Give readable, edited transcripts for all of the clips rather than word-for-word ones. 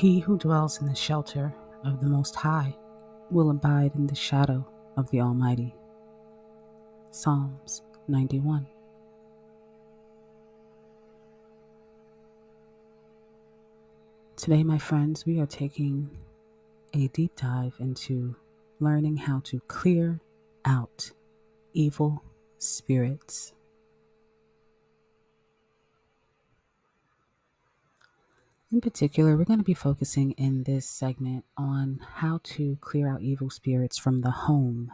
He who dwells in the shelter of the Most High will abide in the shadow of the Almighty. Psalms 91. Today, my friends, we are taking a deep dive into learning how to clear out evil spirits. In particular, we're going to be focusing in this segment on how to clear out evil spirits from the home.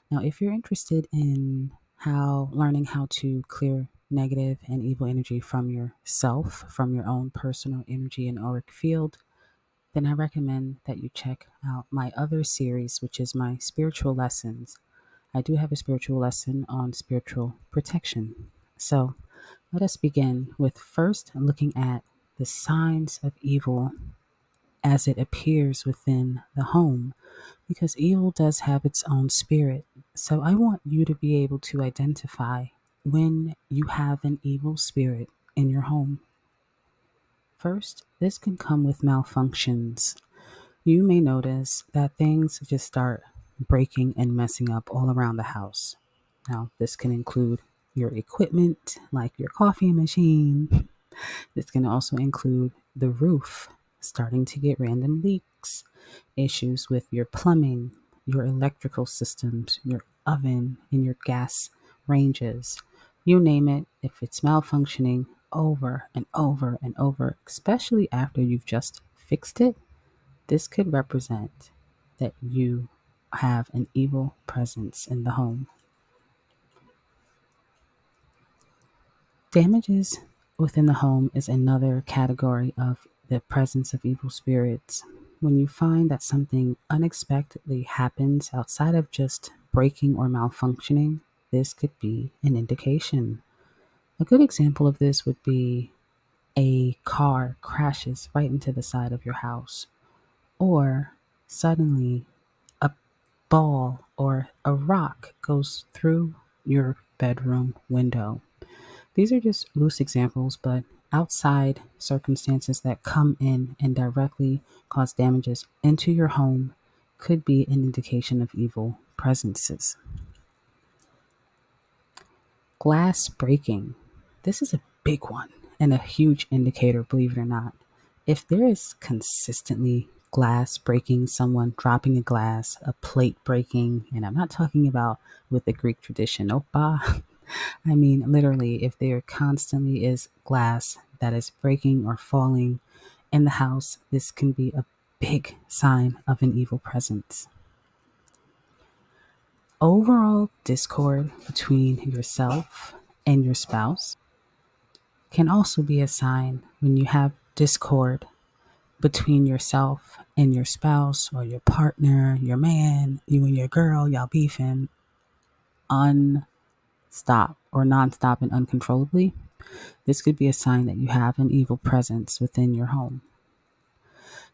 Now, if you're interested in learning how to clear negative and evil energy from yourself, from your own personal energy and auric field, then I recommend that you check out my other series, which is my spiritual lessons. I do have a spiritual lesson on spiritual protection. So let us begin with first looking at the signs of evil as it appears within the home, because evil does have its own spirit. So I want you to be able to identify when you have an evil spirit in your home. First, this can come with malfunctions. You may notice that things just start breaking and messing up all around the house. Now, this can include your equipment, like your coffee machine. This can also include the roof starting to get random leaks, issues with your plumbing, your electrical systems, your oven, and your gas ranges. You name it, if it's malfunctioning over and over and over, especially after you've just fixed it, this could represent that you have an evil presence in the home. Damages within the home is another category of the presence of evil spirits. When you find that something unexpectedly happens outside of just breaking or malfunctioning, this could be an indication. A good example of this would be a car crashes right into the side of your house, or suddenly a ball or a rock goes through your bedroom window. These are just loose examples, but outside circumstances that come in and directly cause damages into your home could be an indication of evil presences. Glass breaking. This is a big one and a huge indicator, believe it or not. If there is consistently glass breaking, someone dropping a glass, a plate breaking, and I'm not talking about with the Greek tradition, opa. I mean, literally, if there constantly is glass that is breaking or falling in the house, this can be a big sign of an evil presence. Overall discord between yourself and your spouse can also be a sign. When you have discord between yourself and your spouse or your partner, your man, you and your girl, y'all beefing unstop or nonstop and uncontrollably, this could be a sign that you have an evil presence within your home.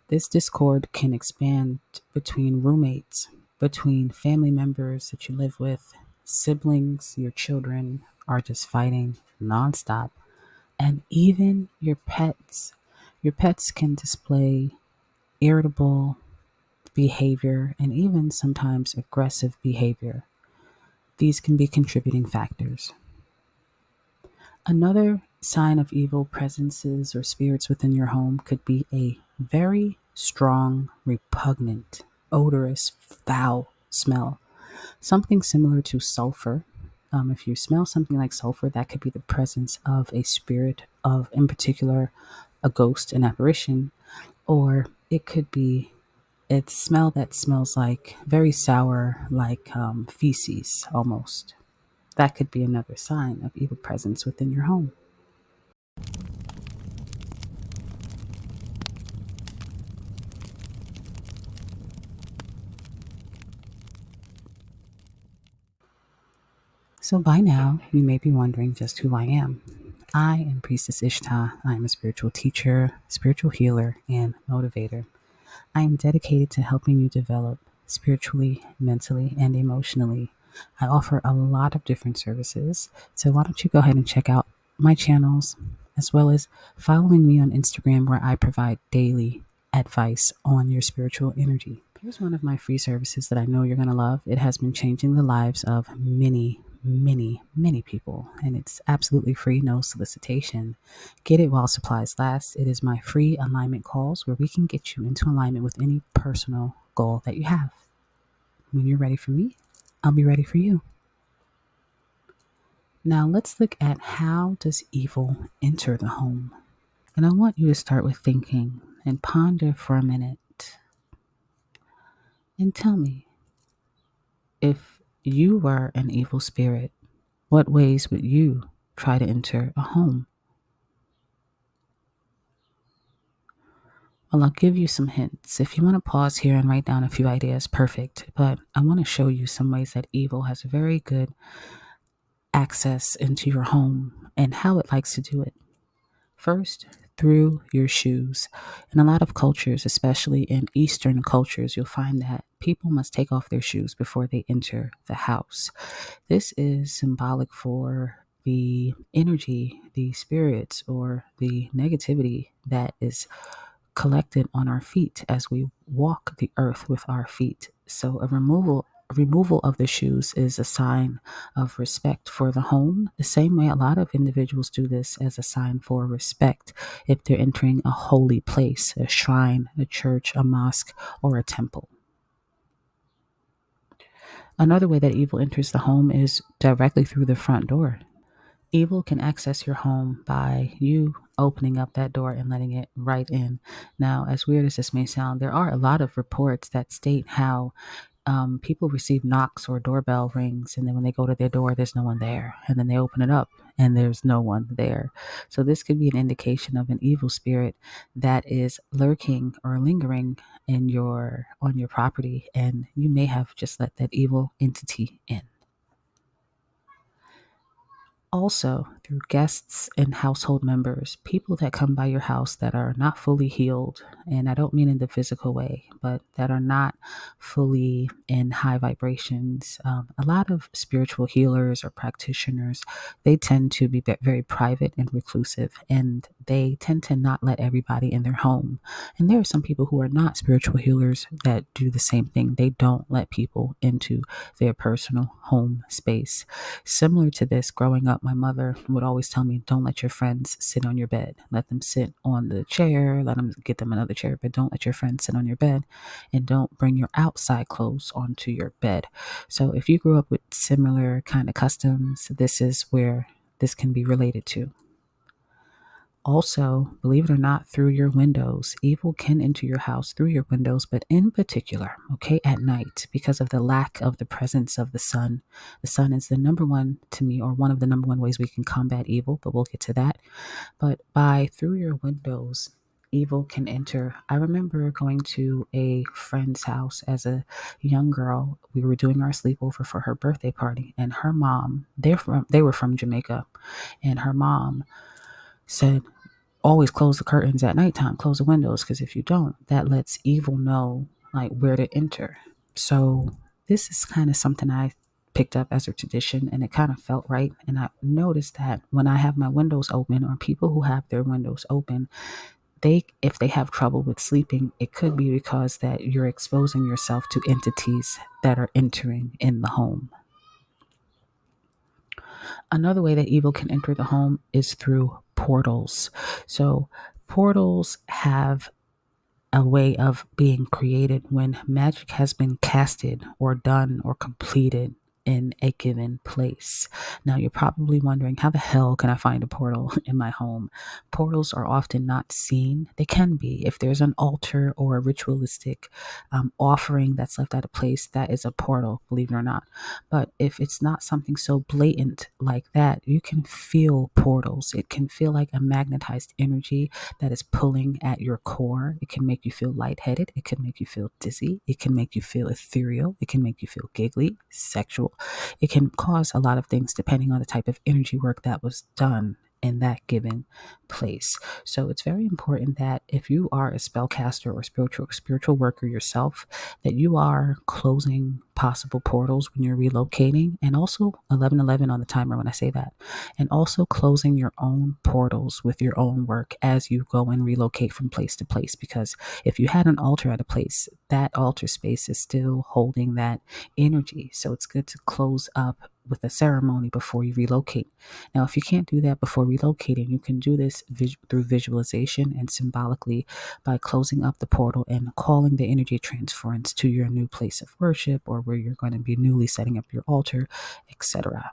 This discord can expand between roommates, between family members that you live with, siblings, your children are just fighting nonstop, and even your pets. Your pets can display irritable behavior and even sometimes aggressive behavior. These can be contributing factors. Another sign of evil presences or spirits within your home could be a very strong, repugnant, odorous, foul smell. Something similar to sulfur. If you smell something like sulfur, that could be the presence of a spirit of, in particular, a ghost, an apparition, or it could be a smell that smells like very sour, like feces almost. That could be another sign of evil presence within your home. So by now, you may be wondering just who I am. I am Priestess Ishtah. I am a spiritual teacher, spiritual healer, and motivator. I am dedicated to helping you develop spiritually, mentally, and emotionally. I offer a lot of different services, so why don't you go ahead and check out my channels, as well as following me on Instagram, where I provide daily advice on your spiritual energy. Here's one of my free services that I know you're going to love. It has been changing the lives of many, many, many people, and it's absolutely free, no solicitation. Get it while supplies last. It is my free alignment calls where we can get you into alignment with any personal goal that you have. When you're ready for me, I'll be ready for you. Now let's look at how does evil enter the home. And I want you to start with thinking and ponder for a minute. And tell me, if you were an evil spirit, what ways would you try to enter a home? Well, I'll give you some hints. If you want to pause here and write down a few ideas, perfect. But I want to show you some ways that evil has very good access into your home and how it likes to do it. First, through your shoes. In a lot of cultures, especially in Eastern cultures, you'll find that people must take off their shoes before they enter the house. This is symbolic for the energy, the spirits, or the negativity that is collected on our feet as we walk the earth with our feet. So a removal of the shoes is a sign of respect for the home, the same way a lot of individuals do this as a sign for respect if they're entering a holy place, a shrine, a church, a mosque, or a temple. Another way that evil enters the home is directly through the front door. Evil can access your home by you opening up that door and letting it right in. Now, as weird as this may sound, there are a lot of reports that state how people receive knocks or doorbell rings, and then when they go to their door, there's no one there. And then they open it up and there's no one there. So this could be an indication of an evil spirit that is lurking or lingering on your property, and you may have just let that evil entity in. Also, through guests and household members, people that come by your house that are not fully healed, and I don't mean in the physical way, but that are not fully in high vibrations. A lot of spiritual healers or practitioners, they tend to be very private and reclusive, and they tend to not let everybody in their home. And there are some people who are not spiritual healers that do the same thing. They don't let people into their personal home space. Similar to this, growing up, my mother would always tell me, don't let your friends sit on your bed. Let them sit on the chair, let them get them another chair, but don't let your friends sit on your bed, and don't bring your outside clothes onto your bed. So if you grew up with similar kind of customs, this is where this can be related to. Also, believe it or not, through your windows. Evil can enter your house through your windows, but in particular, at night, because of the lack of the presence of the sun. The sun is the number one, to me, or one of the number one ways we can combat evil, but we'll get to that. But through your windows, evil can enter. I remember going to a friend's house as a young girl. We were doing our sleepover for her birthday party, and her mom, they were from Jamaica, and her mom said, always close the curtains at nighttime, close the windows, because if you don't, that lets evil know where to enter. So this is kind of something I picked up as a tradition, and it kind of felt right. And I noticed that when I have my windows open, or people who have their windows open, if they have trouble with sleeping, it could be because that you're exposing yourself to entities that are entering in the home. Another way that evil can enter the home is through portals. So portals have a way of being created when magic has been casted or done or completed in a given place. Now, you're probably wondering, how the hell can I find a portal in my home? Portals are often not seen. They can be. If there's an altar or a ritualistic offering that's left at a place, that is a portal, believe it or not. But if it's not something so blatant like that, you can feel portals. It can feel like a magnetized energy that is pulling at your core. It can make you feel lightheaded. It can make you feel dizzy. It can make you feel ethereal. It can make you feel giggly, sexual. It can cause a lot of things depending on the type of energy work that was done in that given place. So it's very important that if you are a spellcaster or spiritual worker yourself, that you are closing possible portals when you're relocating, and also 1111 on the timer when I say that, and also closing your own portals with your own work as you go and relocate from place to place. Because if you had an altar at a place, that altar space is still holding that energy. So it's good to close up with a ceremony before you relocate. Now, if you can't do that before relocating, you can do this through visualization and symbolically by closing up the portal and calling the energy transference to your new place of worship or where you're going to be newly setting up your altar, etc.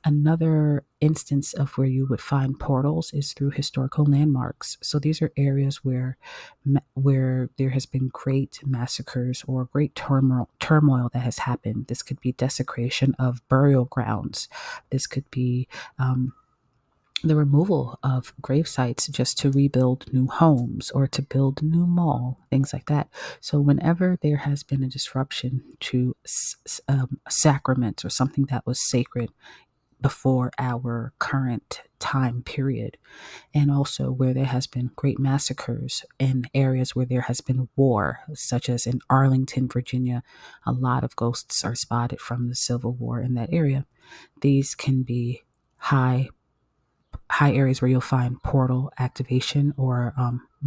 Another instance of where you would find portals is through historical landmarks. So these are areas where there has been great massacres or great turmoil that has happened. This could be desecration of burial grounds. This could be the removal of grave sites just to rebuild new homes or to build a new mall, things like that. So whenever there has been a disruption to sacraments or something that was sacred before our current time period, and also where there has been great massacres in areas where there has been war, such as in Arlington, Virginia, a lot of ghosts are spotted from the Civil War in that area. These can be high areas where you'll find portal activation or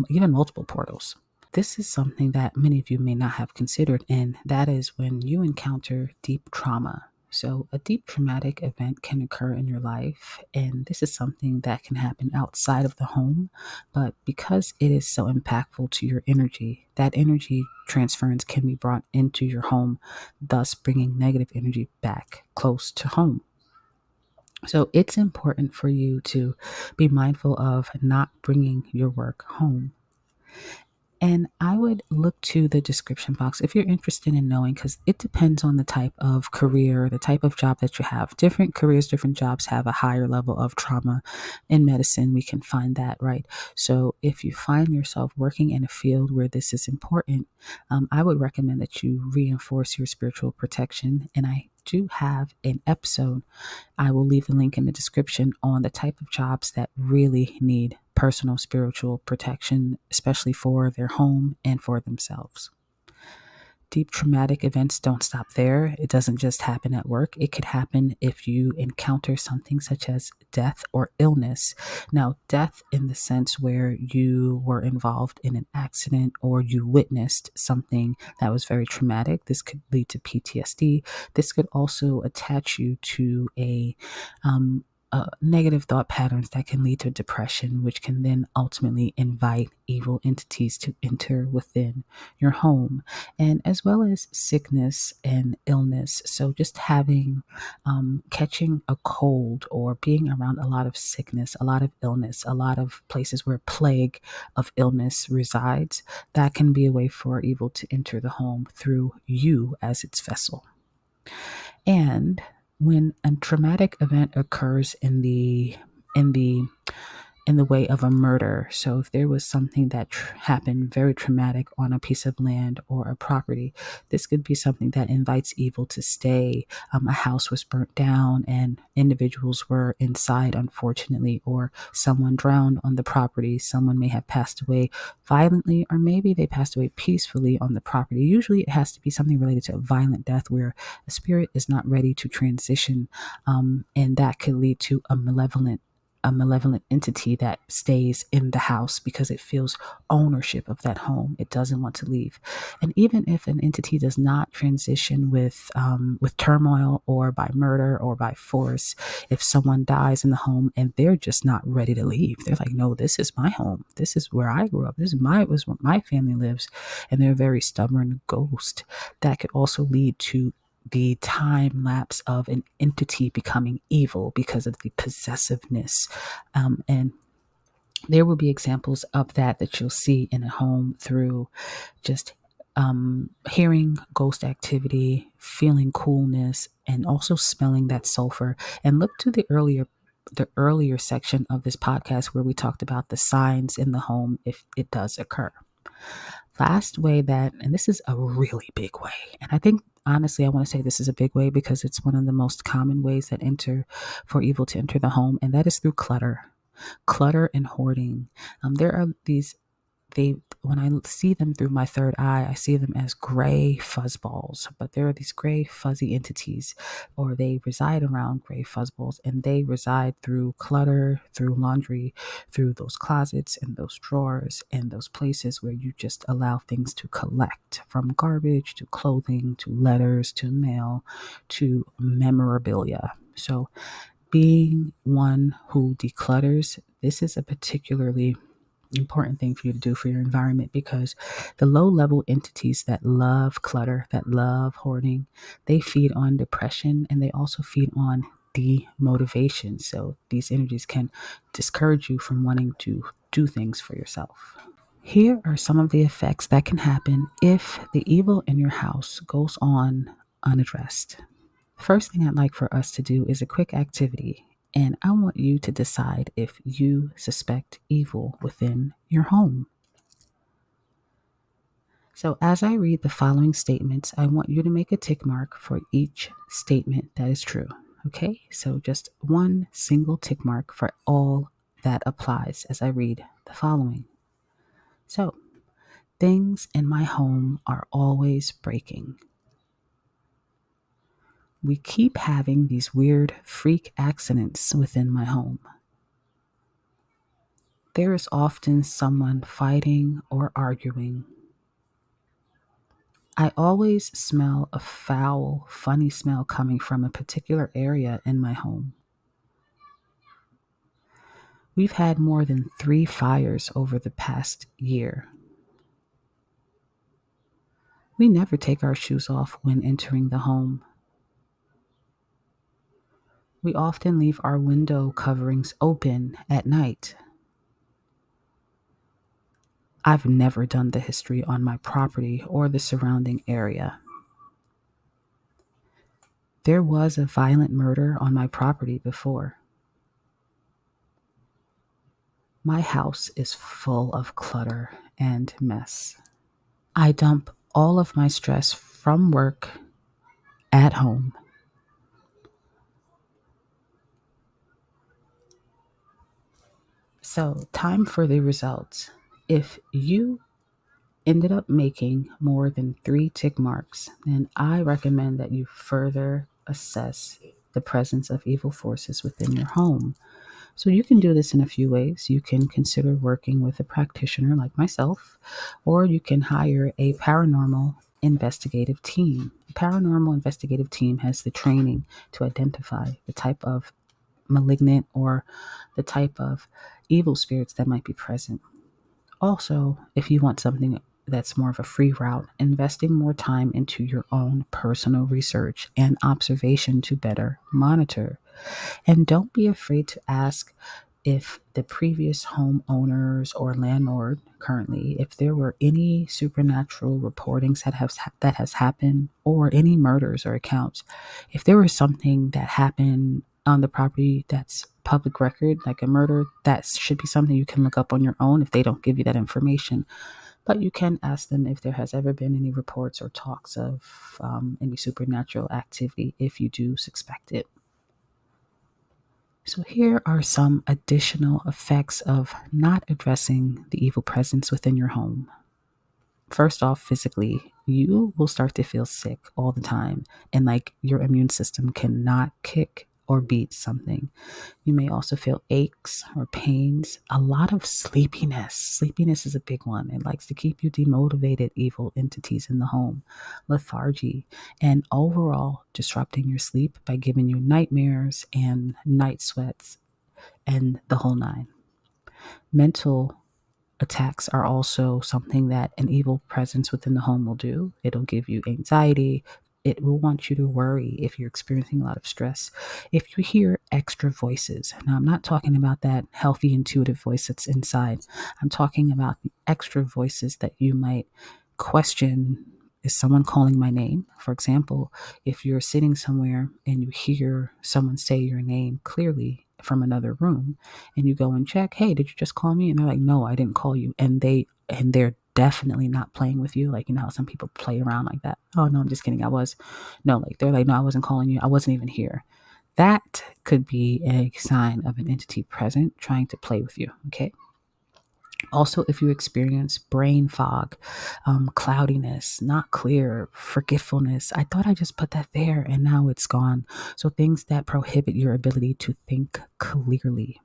even multiple portals. This is something that many of you may not have considered, and that is when you encounter deep trauma. So, a deep traumatic event can occur in your life, and this is something that can happen outside of the home. But because it is so impactful to your energy, that energy transference can be brought into your home, thus bringing negative energy back close to home. So, it's important for you to be mindful of not bringing your work home. And I would look to the description box if you're interested in knowing, because it depends on the type of career, the type of job that you have. Different careers, different jobs have a higher level of trauma. In medicine, we can find that, right? So if you find yourself working in a field where this is important, I would recommend that you reinforce your spiritual protection. And I do have an episode, I will leave a link in the description, on the type of jobs that really need personal spiritual protection, especially for their home and for themselves. Deep traumatic events don't stop there. It doesn't just happen at work. It could happen if you encounter something such as death or illness. Now, death in the sense where you were involved in an accident or you witnessed something that was very traumatic. This could lead to PTSD. This could also attach you to negative thought patterns that can lead to depression, which can then ultimately invite evil entities to enter within your home, and as well as sickness and illness. So just catching a cold or being around a lot of sickness, a lot of illness, a lot of places where plague of illness resides, that can be a way for evil to enter the home through you as its vessel. And when a traumatic event occurs in the way of a murder. So if there was something that happened very traumatic on a piece of land or a property, this could be something that invites evil to stay. A house was burnt down and individuals were inside, unfortunately, or someone drowned on the property. Someone may have passed away violently, or maybe they passed away peacefully on the property. Usually it has to be something related to a violent death where a spirit is not ready to transition, and that could lead to a malevolent entity that stays in the house because it feels ownership of that home. It doesn't want to leave. And even if an entity does not transition with turmoil or by murder or by force, if someone dies in the home and they're just not ready to leave, they're like, no, this is my home. This is where I grew up. This is where my family lives. And they're a very stubborn ghost. That could also lead to the time lapse of an entity becoming evil because of the possessiveness. And there will be examples of that you'll see in a home through just hearing ghost activity, feeling coolness, and also smelling that sulfur. And look to the earlier section of this podcast where we talked about the signs in the home if it does occur. Last way and this is a really big way, and I think honestly, I want to say this is a big way because it's one of the most common ways that for evil to enter the home, and that is through clutter and hoarding. There are these they when I see them through my third eye, I see them as gray fuzzballs, but there are these gray fuzzy entities, or they reside around gray fuzzballs, and they reside through clutter, through laundry, through those closets and those drawers and those places where you just allow things to collect, from garbage to clothing to letters to mail to memorabilia. So being one who declutters, this is a particularly important thing for you to do for your environment, because the low level entities that love clutter, that love hoarding, they feed on depression, and they also feed on demotivation. So these energies can discourage you from wanting to do things for yourself. Here are some of the effects that can happen if the evil in your house goes on unaddressed. First thing I'd like for us to do is a quick activity, and I want you to decide if you suspect evil within your home. So as I read the following statements, I want you to make a tick mark for each statement that is true. Okay, so just one single tick mark for all that applies as I read the following. So, things in my home are always breaking. We keep having these weird freak accidents within my home. There is often someone fighting or arguing. I always smell a foul, funny smell coming from a particular area in my home. We've had more than 3 fires over the past year. We never take our shoes off when entering the home. We often leave our window coverings open at night. I've never done the history on my property or the surrounding area. There was a violent murder on my property before. My house is full of clutter and mess. I dump all of my stress from work at home. So, time for the results. If you ended up making more than 3 tick marks, then I recommend that you further assess the presence of evil forces within your home. So you can do this in a few ways. You can consider working with a practitioner like myself, or you can hire a paranormal investigative team. A paranormal investigative team has the training to identify the type of malignant or the type of evil spirits that might be present. Also, if you want something that's more of a free route, investing more time into your own personal research and observation to better monitor. And don't be afraid to ask if the previous homeowners or landlord currently, if there were any supernatural reportings that has happened, or any murders or accounts. If there was something that happened on the property that's public record, like a murder, that should be something you can look up on your own if they don't give you that information. But you can ask them if there has ever been any reports or talks of any supernatural activity if you do suspect it. So here are some additional effects of not addressing the evil presence within your home. First off, physically, you will start to feel sick all the time, and like your immune system cannot kick or beat something. You may also feel aches or pains, a lot of sleepiness. Sleepiness is a big one. It likes to keep you demotivated, evil entities in the home, lethargy, and overall disrupting your sleep by giving you nightmares and night sweats and the whole nine. Mental attacks are also something that an evil presence within the home will do. It'll give you anxiety. It will want you to worry if you're experiencing a lot of stress. If you hear extra voices, now I'm not talking about that healthy, intuitive voice that's inside. I'm talking about the extra voices that you might question. Is someone calling my name? For example, if you're sitting somewhere and you hear someone say your name clearly from another room, and you go and check, hey, did you just call me? And they're like, no, I didn't call you. And they're definitely not playing with you. Like, you know how some people play around like that. Oh, no, I'm just kidding. I was. No, like, they're like, no, I wasn't calling you. I wasn't even here. That could be a sign of an entity present trying to play with you. Okay. Also, if you experience brain fog, cloudiness, not clear, forgetfulness, I thought I just put that there and now it's gone. So, things that prohibit your ability to think clearly.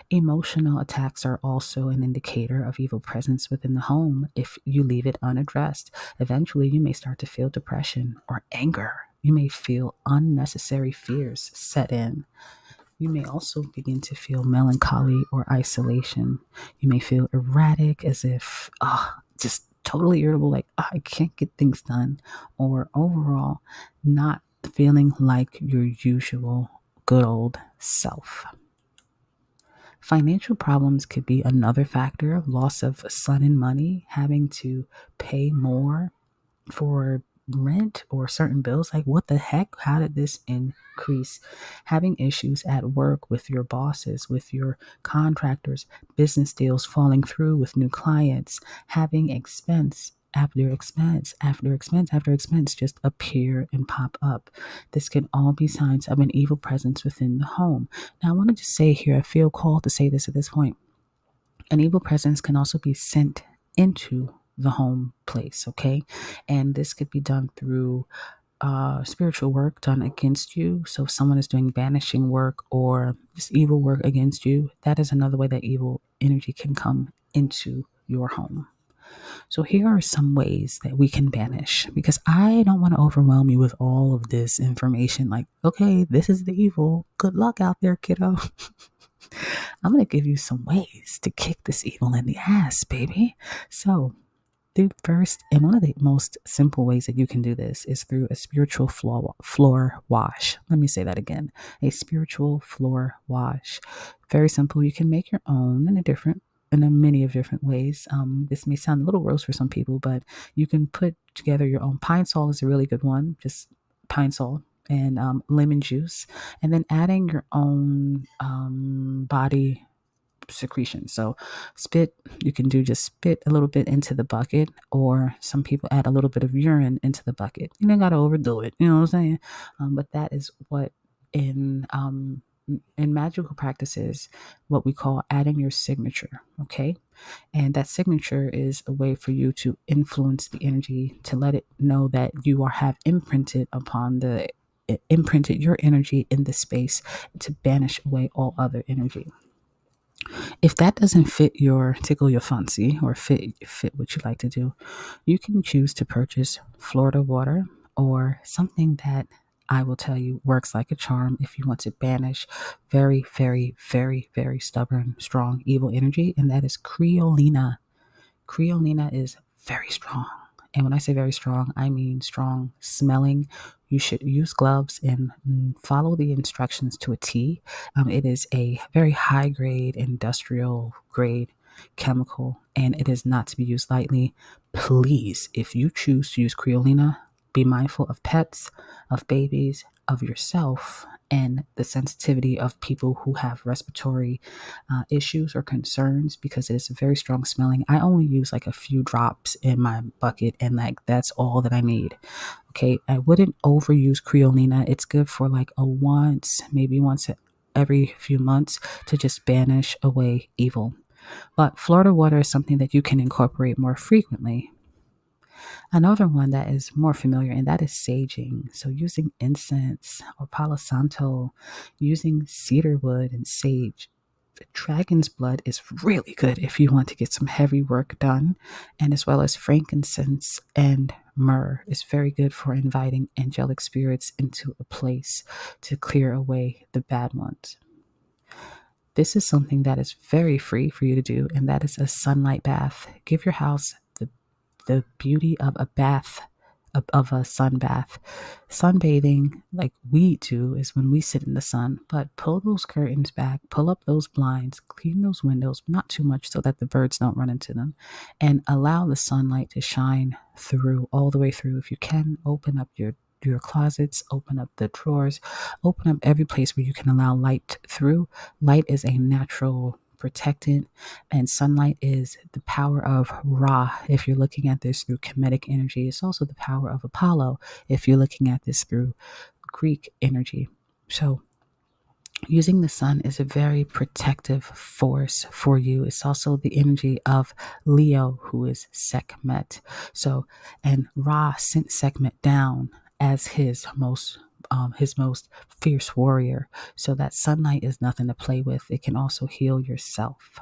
Emotional attacks are also an indicator of evil presence within the home if you leave it unaddressed. Eventually, you may start to feel depression or anger. You may feel unnecessary fears set in. You may also begin to feel melancholy or isolation. You may feel erratic, as if, just totally irritable, like, I can't get things done, or overall, not feeling like your usual good old self. Financial problems could be another factor, loss of sudden money, having to pay more for rent or certain bills. Like, what the heck? How did this increase? Having issues at work with your bosses, with your contractors, business deals falling through with new clients, having expense after expense after expense after expense just appear and pop up. This can all be signs of an evil presence within the home. Now, I want to just say here, I feel called to say this at this point. An evil presence can also be sent into the home place, okay? And this could be done through spiritual work done against you. So if someone is doing banishing work or just evil work against you, that is another way that evil energy can come into your home. So here are some ways that we can banish, because I don't want to overwhelm you with all of this information. Like, okay, this is the evil. Good luck out there, kiddo. I'm going to give you some ways to kick this evil in the ass, baby. So the first and one of the most simple ways that you can do this is through a spiritual floor wash. Let me say that again. A spiritual floor wash. Very simple. You can make your own in a many of different ways. This may sound a little gross for some people, but you can put together your own. Pine sol is a really good one. Just pine sol and lemon juice, and then adding your own body secretion. So spit, you can do just spit a little bit into the bucket, or some people add a little bit of urine into the bucket. You don't got to overdo it. You know what I'm saying? But that is what in magical practices, what we call adding your signature. Okay. And that signature is a way for you to influence the energy, to let it know that you have imprinted your energy in the space, to banish away all other energy. If that doesn't tickle your fancy, or fit what you like to do, you can choose to purchase Florida water, or something that I will tell you works like a charm if you want to banish very, very, very, very stubborn, strong, evil energy, and that is Creolina. Creolina is very strong. And when I say very strong, I mean strong smelling. You should use gloves and follow the instructions to a T. It is a very high grade, industrial grade chemical, and it is not to be used lightly. Please, if you choose to use Creolina, be mindful of pets, of babies, of yourself, and the sensitivity of people who have respiratory issues or concerns, because it is very strong smelling. I only use like a few drops in my bucket, and like that's all that I need. Okay, I wouldn't overuse Creolina. It's good for like maybe once every few months, to just banish away evil. But Florida water is something that you can incorporate more frequently. Another one that is more familiar, and that is saging. So using incense or Palo Santo, using cedar wood and sage. Dragon's blood is really good if you want to get some heavy work done, and as well as frankincense and myrrh is very good for inviting angelic spirits into a place to clear away the bad ones. This is something that is very free for you to do, and that is a sunlight bath. Give your house the beauty of a bath, of a sun bath. Sunbathing, like we do, is when we sit in the sun, but pull those curtains back, pull up those blinds, clean those windows, not too much so that the birds don't run into them, and allow the sunlight to shine through, all the way through. If you can, open up your closets, open up the drawers, open up every place where you can allow light through. Light is a natural protectant, and sunlight is the power of Ra. If you're looking at this through Kemetic energy, it's also the power of Apollo if you're looking at this through Greek energy. So using the sun is a very protective force for you. It's also the energy of Leo, who is Sekhmet. So, and Ra sent Sekhmet down as his most fierce warrior. So that sunlight is nothing to play with. It can also heal yourself.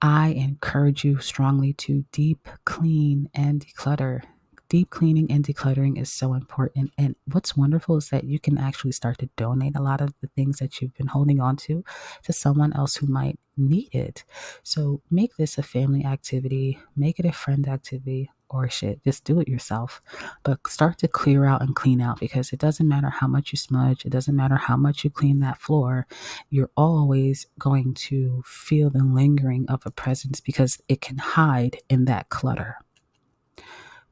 I encourage you strongly to deep clean and declutter. Deep cleaning and decluttering is so important. And what's wonderful is that you can actually start to donate a lot of the things that you've been holding on to someone else who might need it. So make this a family activity, make it a friend activity, or shit, just do it yourself. But start to clear out and clean out, because it doesn't matter how much you smudge, it doesn't matter how much you clean that floor, you're always going to feel the lingering of a presence because it can hide in that clutter.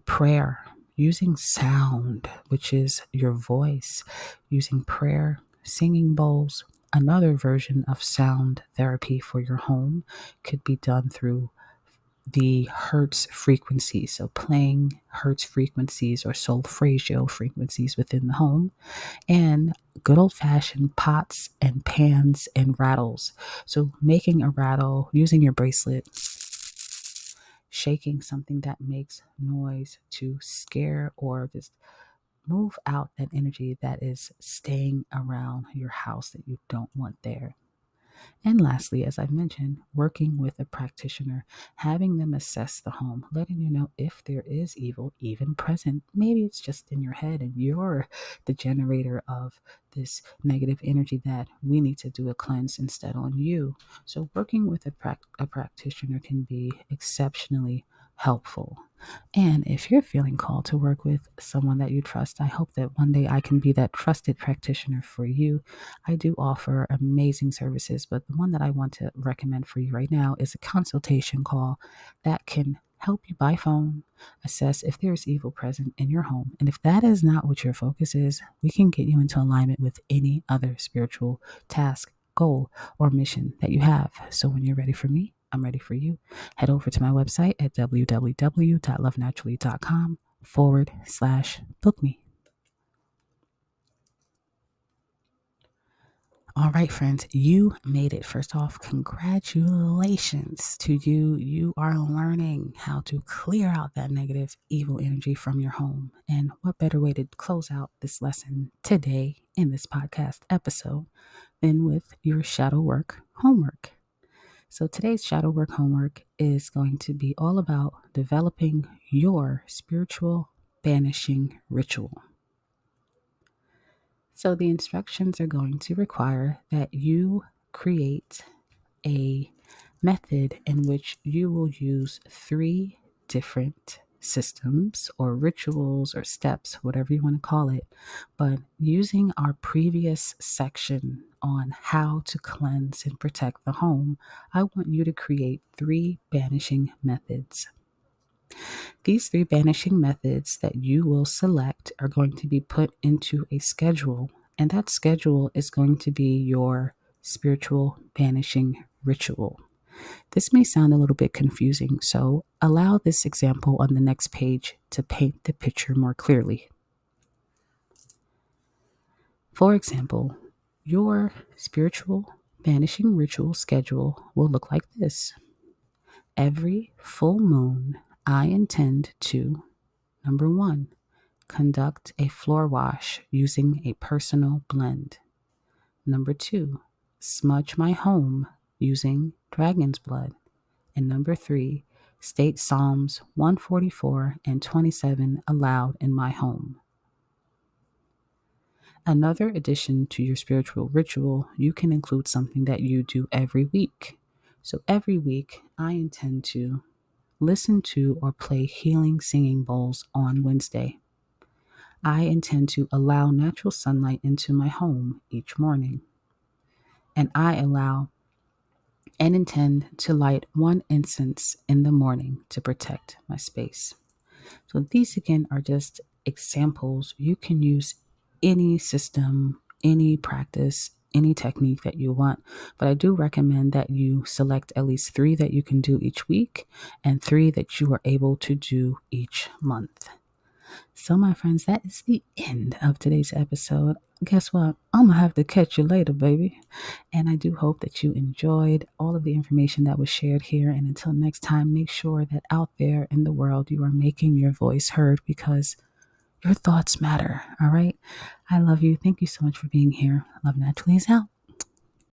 Prayer, using sound, which is your voice, using prayer, singing bowls. Another version of sound therapy for your home could be done through the Hertz frequency. So playing Hertz frequencies or solfeggio frequencies within the home, and good old fashioned pots and pans and rattles. So making a rattle, using your bracelet, shaking something that makes noise to scare or just move out that energy that is staying around your house that you don't want there. And lastly, as I've mentioned, working with a practitioner, having them assess the home, letting you know if there is evil even present. Maybe it's just in your head and you're the generator of this negative energy that we need to do a cleanse instead on you. So working with a practitioner can be exceptionally helpful. And if you're feeling called to work with someone that you trust, I hope that one day I can be that trusted practitioner for you. I do offer amazing services, but the one that I want to recommend for you right now is a consultation call that can help you by phone assess if there's evil present in your home. And if that is not what your focus is, we can get you into alignment with any other spiritual task, goal, or mission that you have. So when you're ready for me, I'm ready for you. Head over to my website at www.lovenaturalee.com/book me. All right, friends, you made it. First off, congratulations to you. You are learning how to clear out that negative, evil energy from your home. And what better way to close out this lesson today in this podcast episode than with your shadow work homework? So today's shadow work homework is going to be all about developing your spiritual banishing ritual. So the instructions are going to require that you create a method in which you will use 3 different systems or rituals or steps, whatever you want to call it. But using our previous section on how to cleanse and protect the home, I want you to create 3 banishing methods. These 3 banishing methods that you will select are going to be put into a schedule, and that schedule is going to be your spiritual banishing ritual. This may sound a little bit confusing, so allow this example on the next page to paint the picture more clearly. For example, your spiritual banishing ritual schedule will look like this. Every full moon, I intend to, number 1, conduct a floor wash using a personal blend. Number 2, smudge my home using dragon's blood. And number 3, state Psalms 144 and 27 aloud in my home. Another addition to your spiritual ritual, you can include something that you do every week. So every week, I intend to listen to or play healing singing bowls on Wednesday. I intend to allow natural sunlight into my home each morning. And I allow and intend to light 1 incense in the morning to protect my space. So these again are just examples. You can use any system, any practice, any technique that you want. But I do recommend that you select at least 3 that you can do each week and 3 that you are able to do each month. So, my friends, that is the end of today's episode. Guess what? I'm going to have to catch you later, baby. And I do hope that you enjoyed all of the information that was shared here. And until next time, make sure that out there in the world, you are making your voice heard, because your thoughts matter. All right. I love you. Thank you so much for being here. Love Naturally is out.